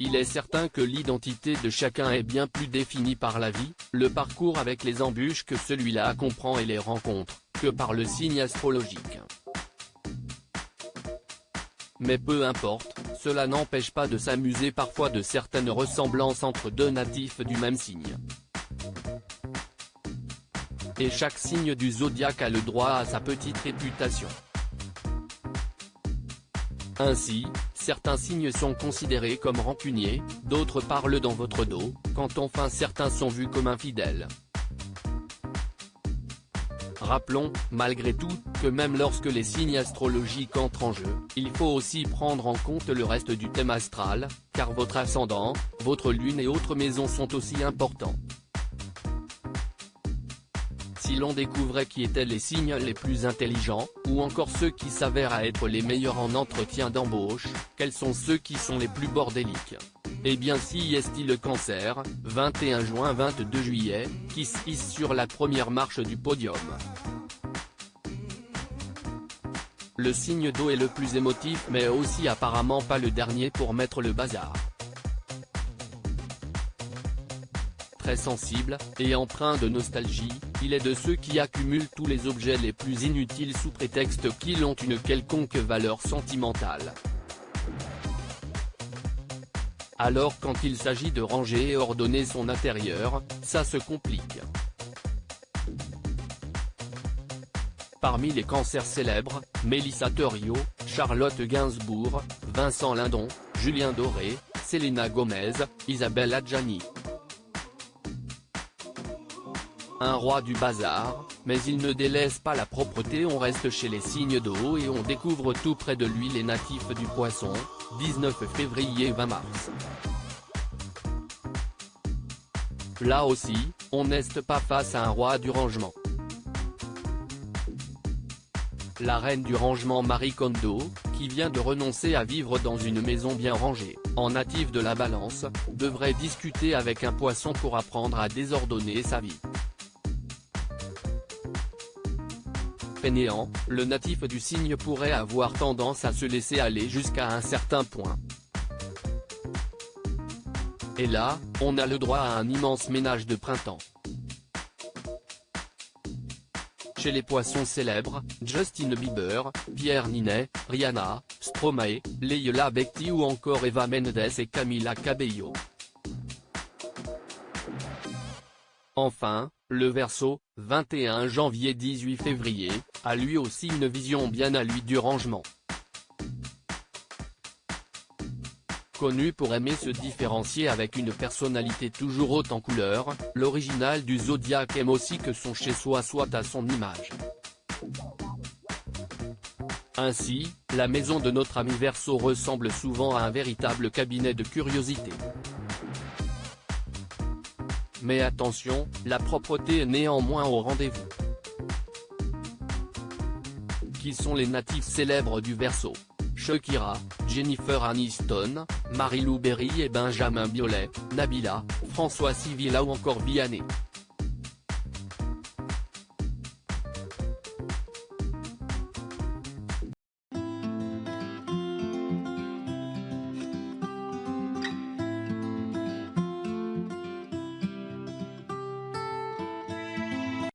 il est certain que l'identité de chacun est bien plus définie par la vie, le parcours avec les embûches que celui-là comprend et les rencontres, que par le signe astrologique. Mais peu importe, cela n'empêche pas de s'amuser parfois de certaines ressemblances entre deux natifs du même signe. Et chaque signe du zodiaque a le droit à sa petite réputation. Ainsi, certains signes sont considérés comme rancuniers, d'autres parlent dans votre dos, quand enfin certains sont vus comme infidèles. Rappelons, malgré tout, que même lorsque les signes astrologiques entrent en jeu, il faut aussi prendre en compte le reste du thème astral, car votre ascendant, votre lune et autres maisons sont aussi importants. Si l'on découvrait qui étaient les signes les plus intelligents, ou encore ceux qui s'avèrent être les meilleurs en entretien d'embauche, quels sont ceux qui sont les plus bordéliques? Eh bien si est-il le Cancer, 21 juin 22 juillet, qui se hisse sur la première marche du podium. Le signe d'eau est le plus émotif mais aussi apparemment pas le dernier pour mettre le bazar. Très sensible, et empreint de nostalgie, il est de ceux qui accumulent tous les objets les plus inutiles sous prétexte qu'ils ont une quelconque valeur sentimentale. Alors quand il s'agit de ranger et ordonner son intérieur, ça se complique. Parmi les cancers célèbres, Mélissa Theriault, Charlotte Gainsbourg, Vincent Lindon, Julien Doré, Selena Gomez, Isabelle Adjani. Un roi du bazar, mais il ne délaisse pas la propreté. On reste chez les signes d'eau et on découvre tout près de lui les natifs du Poisson, 19 février 20 mars. Là aussi, on n'est pas face à un roi du rangement. La reine du rangement Marie Kondo, qui vient de renoncer à vivre dans une maison bien rangée, en natif de la Balance, devrait discuter avec un Poisson pour apprendre à désordonner sa vie. Fainéant, le natif du signe pourrait avoir tendance à se laisser aller jusqu'à un certain point. Et là, on a le droit à un immense ménage de printemps. Chez les Poissons célèbres, Justin Bieber, Pierre Ninet, Rihanna, Stromae, Leila Bekti ou encore Eva Mendes et Camila Cabello. Enfin, le Verseau, 21 janvier 18 février, a lui aussi une vision bien à lui du rangement. Connu pour aimer se différencier avec une personnalité toujours haute en couleur, l'original du zodiaque aime aussi que son chez-soi soit à son image. Ainsi, la maison de notre ami Verseau ressemble souvent à un véritable cabinet de curiosités. Mais attention, la propreté est néanmoins au rendez-vous. Qui sont les natifs célèbres du Verseau? Shakira, Jennifer Aniston, Marie-Lou Berry et Benjamin Biolay, Nabila, François Civil ou encore Vianney.